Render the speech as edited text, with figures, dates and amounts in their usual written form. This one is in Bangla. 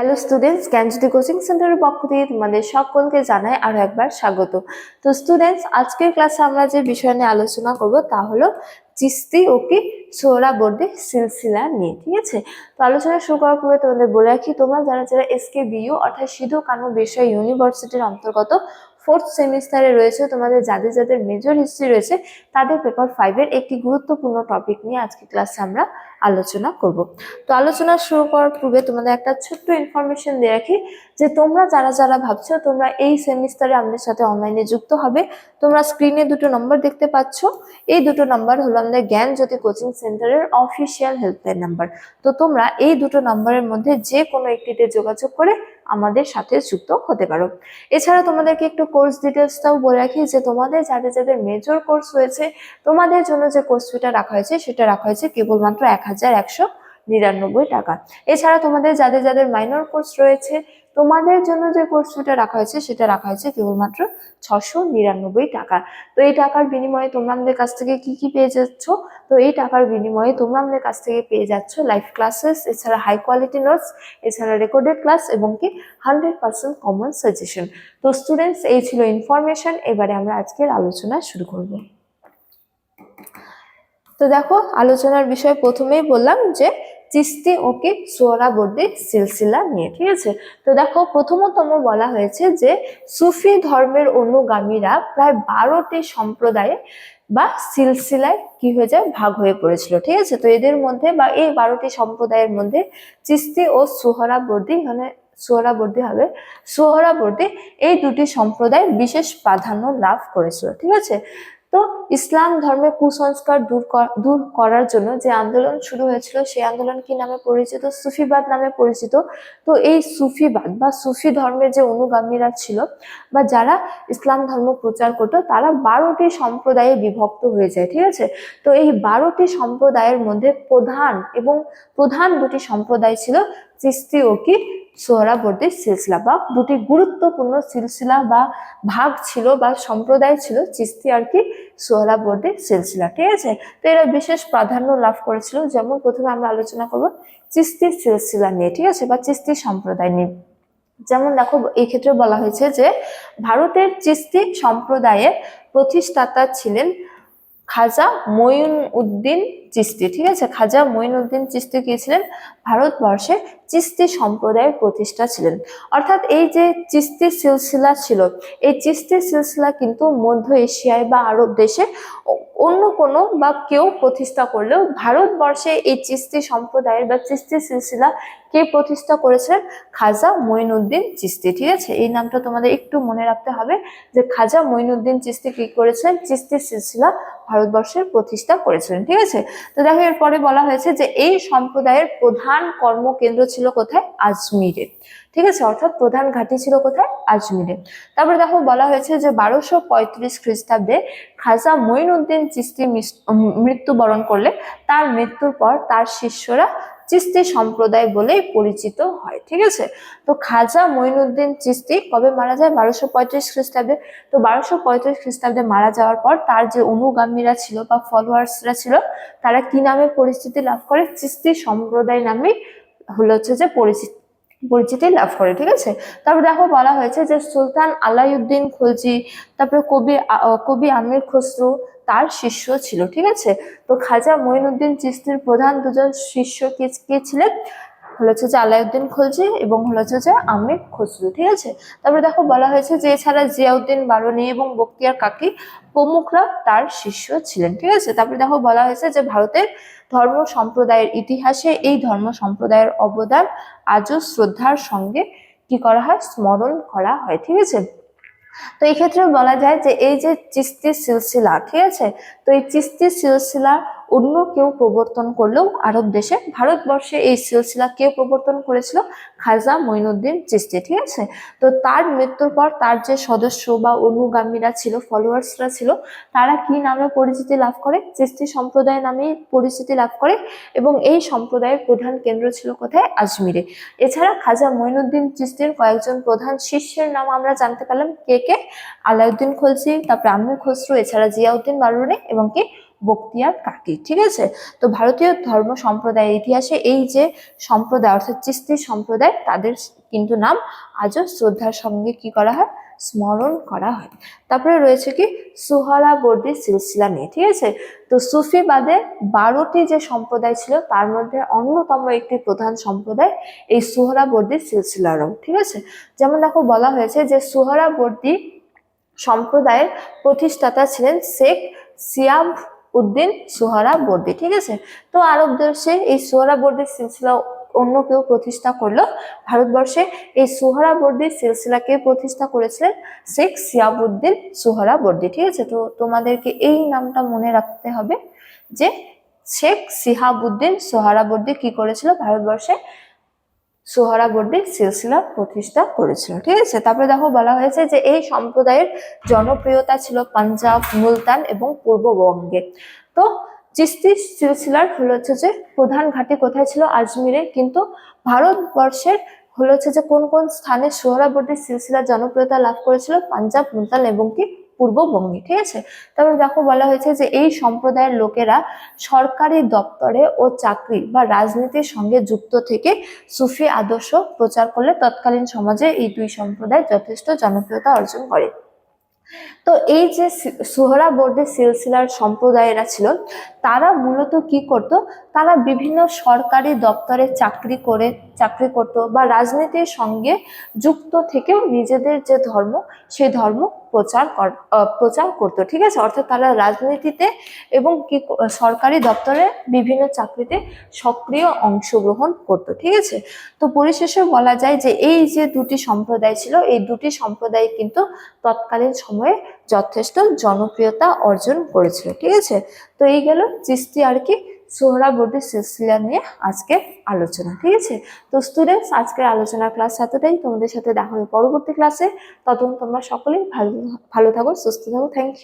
হ্যালো স্টুডেন্টস, জ্ঞানজ্যোতি কোচিং সেন্টারের পক্ষ থেকে তোমাদের সকলকে জানাই আরো একবার স্বাগত। তো স্টুডেন্টস, আজকের ক্লাসে আমরা যে বিষয় নিয়ে আলোচনা করব তা হলো চিশতি ও কি সোহরাবর্দী সিলসিলা নিয়ে। ঠিক আছে, তো আলোচনা শুরু করার পূর্বে তোমাদের বলে রাখি, তোমরা যারা যারা SKBU অর্থাৎ সিধু কানু বিরসা ইউনিভার্সিটির অন্তর্গত 4th সেমিস্টারে রয়েছে, তোমাদের যাদের যাদের মেজর হিস্ট্রি রয়েছে তাদের পেপার 5 এর একটি গুরুত্বপূর্ণ টপিক নিয়ে আজকে ক্লাসে আমরা আলোচনা করব। তো আলোচনা শুরু করার পূর্বে তোমাদের একটা ছোট্ট ইনফরমেশন দিয়ে রাখি যে তোমরা যারা যারা ভাবছো তোমরা এই সেমিস্টারে আমাদের সাথে অনলাইনে যুক্ত হবে, তোমরা স্ক্রিনে দুটো নম্বর দেখতে পাচ্ছ। এই দুটো নাম্বার হলো আমাদের জ্ঞানজ্যোতি কোচিং সেন্টারের অফিসিয়াল হেল্পলাইন নাম্বার। তো তোমরা এই দুটো নম্বরের মধ্যে যে কোনো একটিতে যোগাযোগ করে আমাদের সাথে যুক্ত হতে পারো। এছাড়া তোমাদেরকে একটু কোর্স ডিটেলসটাও বলে রাখি যে তোমাদের যাদের যাদের মেজর কোর্স হয়েছে তোমাদের জন্য যে কোর্স ফিটা রাখা হয়েছে সেটা রাখা হয়েছে কেবলমাত্র 1199 টাকা। এছাড়া তোমাদের যাদের যাদের মাইনর কোর্স রয়েছে তোমাদের জন্য যে কোর্স ফিটা রাখা হয়েছে সেটা রাখা হয়েছে কেবলমাত্র 699 টাকা। তো এই টাকার বিনিময়ে তোমরা আমাদের কাছ থেকে কি কি পেয়ে যাচ্ছ? তো এই টাকার বিনিময়ে তোমরা আমাদের কাছ থেকে পেয়ে যাচ্ছ লাইভ ক্লাসেস, এছাড়া হাই কোয়ালিটি নোটস, এছাড়া রেকর্ডেড ক্লাস এবং কি 100% কমন সাজেশন। তো স্টুডেন্টস, এই ছিল ইনফরমেশন। এবারে আমরা আজকের আলোচনা শুরু করব। তো দেখো, আলোচনার বিষয় প্রথমেই বললাম যে চিশতি ও কি সোহরাবর্দী সিলসিলা নিয়ে। ঠিক আছে, তো দেখো প্রথমতম বলা হয়েছে যে সুফি ধর্মের অনুগামীরা প্রায় 12টি সম্প্রদায়ে বা সিলসিলায় কি হয়ে যায়, ভাগ হয়ে পড়েছিল। ঠিক আছে, তো এদের মধ্যে বা এই 12টি সম্প্রদায়ের মধ্যে চিশতি ও সোহরাবর্দী, মানে সোহরাবর্দী হবে সোহরাবর্দী, এই দুটি সম্প্রদায় বিশেষ প্রাধান্য লাভ করেছিল। ঠিক আছে, তো ইসলাম ধর্মে কুসংস্কার দূর করার জন্য যে আন্দোলন শুরু হয়েছিল সেই আন্দোলন কি নামে পরিচিত? সুফিবাদ নামে পরিচিত। তো এই সুফিবাদ বা সুফি ধর্মের যে অনুগামীরা ছিল বা যারা ইসলাম ধর্ম প্রচার করতো তারা 12টি সম্প্রদায়ে বিভক্ত হয়ে যায়। ঠিক আছে, তো এই 12টি সম্প্রদায়ের মধ্যে প্রধান দুটি সম্প্রদায় ছিল চিশতি ও কি সোহরাবর্দী সিলসিলা, বা দুটি গুরুত্বপূর্ণ সিলসিলা বা ভাগ ছিল বা সম্প্রদায় ছিল চিশতি আর কি সোহরাবর্দী সিলসিলা। ঠিক আছে, তো এরা বিশেষ প্রাধান্য লাভ করেছিল। যেমন প্রথমে আমরা আলোচনা করব চিশতি সিলসিলা নিয়ে। ঠিক আছে, বা চিশতি সম্প্রদায় নিয়ে। যেমন দেখো, এই ক্ষেত্রে বলা হয়েছে যে ভারতের চিশতি সম্প্রদায়ের প্রতিষ্ঠাতা ছিলেন খাজা মঈনুদ্দিন চিশতি। ঠিক আছে, খাজা মঈনুদ্দিন চিশতি কি ছিলেন? ভারতবর্ষে চিশতি সম্প্রদায়ের প্রতিষ্ঠা ছিলেন। অর্থাৎ এই যে চিশতি সিলসিলা ছিল, এই চিশতি সিলসিলা কিন্তু মধ্য এশিয়ায় বা আরব দেশে অন্য কোনো বা কেউ প্রতিষ্ঠা করলেও ভারতবর্ষে এই চিশতি সম্প্রদায়ের বা চিশতি সিলসিলা কে প্রতিষ্ঠা করেছিলেন? খাজা মঈনুদ্দিন চিশতি। ঠিক আছে, এই নামটা তোমাদের একটু মনে রাখতে হবে যে খাজা মঈনুদ্দিন চিশতি কি করেছিলেন? চিশতি সিলসিলা ভারতবর্ষের প্রতিষ্ঠা করেছিলেন। ঠিক আছে, তো দেখো এরপরে বলা হয়েছে যে এই সম্প্রদায়ের প্রধান কর্মকেন্দ্র ছিল কোথায়? আজমিরে। ঠিক আছে, অর্থাৎ প্রধান ঘাঁটি ছিল কোথায়? আজমিরে। তারপরে দেখো বলা হয়েছে যে 1235 খ্রিস্টাব্দে খাজা মঈনুদ্দিন চিশতি মৃত্যুবরণ করলে তার মৃত্যুর পর তার শিষ্যরা চিশতি সম্প্রদায় বলেই পরিচিত হয়। ঠিক আছে, তো খাজা মঈনুদ্দিন চিশতি কবে মারা যায়? 1235 খ্রিস্টাব্দে। তো 1235 খ্রিস্টাব্দে মারা যাওয়ার পর তার যে অনুগামীরা ছিল বা ফলোয়ার্সরা ছিল তারা কি নামে পরিচিতি লাভ করে? চিশতি সম্প্রদায় নামে হচ্ছে যে পরিচিতি লাভ করে। ঠিক আছে, তারপর দেখো বলা হয়েছে যে সুলতান আলাউদ্দিন খলজি, তারপরে কবি আমির খসরু তার শিষ্য ছিল। ঠিক আছে, তো খাজা মঈনুদ্দিন চিশতির প্রধান দুজন শিষ্য কে ছিলেন? হচ্ছে যে আলাউদ্দিন খলজি এবং হচ্ছে যে আমির খসরু। ঠিক আছে, তারপরে দেখো বলা হয়েছে যে এছাড়া জিয়াউদ্দিন বারনী এবং বখতিয়ার কাকি প্রমুখরা তার শিষ্য ছিলেন। ঠিক আছে, তারপরে দেখো বলা হয়েছে যে ভারতের ধর্ম সম্প্রদায়ের ইতিহাসে এই ধর্ম সম্প্রদায়ের অবদান আজও শ্রদ্ধার সঙ্গে কি করা হয়? স্মরণ করা হয়। ঠিক আছে, তো এই ক্ষেত্রে বলা যায় যে এই যে চিশতি সিলসিলা, ঠিক আছে, তো এই চিশতি সিলসিলা অন্য কেউ প্রবর্তন করলেও আরব দেশে, ভারতবর্ষে এই সিলসিলা কে প্রবর্তন করেছিল? খাজা মঈনুদ্দিন চিশতি। ঠিক আছে, তো তার মৃত্যুর পর তার যে সদস্য বা অনুগামীরা ছিল, ফলোয়ার্সরা ছিল, তারা কি নামে পরিচিতি লাভ করে? চিশতি সম্প্রদায় নামে পরিচিতি লাভ করে এবং এই সম্প্রদায়ের প্রধান কেন্দ্র ছিল কোথায়? আজমিরে। এছাড়া খাজা মঈনুদ্দিন চিশতির কয়েকজন প্রধান শিষ্যের নাম আমরা জানতে পারলাম। কে কে? আলাউদ্দিন খলজি, তারপরে আমির খসরু, এছাড়া জিয়াউদ্দিন বারনী এবং কি বখতিয়ার কাকি। ঠিক আছে, তো ভারতীয় ধর্ম সম্প্রদায়ের ইতিহাসে এই যে সম্প্রদায় অর্থাৎ চিশতি সম্প্রদায়, তাদের কিন্তু নাম আজও শ্রদ্ধার সঙ্গে কি করা হয়, স্মরণ করা হয়। তারপরে রয়েছে কি সুহরাবর্দী সিলসিলা নিয়ে। ঠিক আছে, তো সুফিবাদে 12টি যে সম্প্রদায় ছিল তার মধ্যে অন্যতম একটি প্রধান সম্প্রদায় এই সুহরাবর্দী সিলসিলারও। ঠিক আছে, যেমন দেখো বলা হয়েছে যে সুহরাবর্দী সম্প্রদায়ের প্রতিষ্ঠাতা ছিলেন শেখ সিয়াব উদ্দিন সুহরাবর্দী। ঠিক আছে, তো আরব দেশে এই সুহরাবর্দী সিলসিলা অন্য কেউ প্রতিষ্ঠা করলো, ভারতবর্ষে এই সুহরাবর্দী সিলসিলাকে প্রতিষ্ঠা করেছিলেন শেখ সিয়াবউদ্দিন সুহরাবর্দী। ঠিক আছে, তো তোমাদেরকে এই নামটা মনে রাখতে হবে যে শেখ সিহাবুদ্দিন সোহরাবর্দী কি করেছিল, ভারতবর্ষে সোহরাবর্দী সিলসিলা প্রতিষ্ঠা করেছিল। ঠিক আছে, তারপরে দেখো বলা হয়েছে যে এই সম্প্রদায়ের জনপ্রিয়তা ছিল পাঞ্জাব, মুলতান এবং পূর্ববঙ্গে। তো চিশতি সিলসিলার হচ্ছে যে প্রধান ঘাঁটি কোথায় ছিল, আজমিরে, কিন্তু ভারতবর্ষের হচ্ছে যে কোন কোন স্থানে সোহরাবর্দী সিলসিলার জনপ্রিয়তা লাভ করেছিল, পাঞ্জাব, মুলতান এবং কি পূর্ববঙ্গে। ঠিক আছে, তারপর দেখো বলা হয়েছে যে এই সম্প্রদায়ের লোকেরা সরকারি দপ্তরে ও চাকরি বা রাজনীতির সঙ্গে যুক্ত থেকে সুফি আদর্শ প্রচার করলে তৎকালীন সমাজে এই দুই সম্প্রদায় যথেষ্ট জনপ্রিয়তা অর্জন করে। তো এই যে সুহরাবর্দী সিলসিলার সম্প্রদায়েরা ছিল, তারা মূলত কি করত, তারা বিভিন্ন সরকারি দপ্তরে চাকরি করত বা রাজনীতির সঙ্গে যুক্ত থেকেও নিজেদের যে ধর্ম সেই ধর্ম প্রচার করত। ঠিক আছে, অর্থাৎ তারা রাজনীতিতে এবং কি সরকারি দপ্তরে বিভিন্ন চাকরিতে সক্রিয় অংশগ্রহণ করত। ঠিক আছে, তো পরিশেষে বলা যায় যে এই যে দুটি সম্প্রদায় ছিল, এই দুটি সম্প্রদায় কিন্তু তৎকালীন সময়ে যথেষ্ট জনপ্রিয়তা অর্জন করেছিল। ঠিক আছে, তো এই গেল চিশতি আর কি সোহরাবর্দী সিলসিলা নিয়ে আজকে আলোচনা। ঠিক আছে, তো স্টুডেন্টস আজকের আলোচনার ক্লাস এতটাই, তোমাদের সাথে দেখা হবে পরবর্তী ক্লাসে। ততক্ষণ তোমরা সকলেই ভালো থাকো, সুস্থ থাকো। Thank you.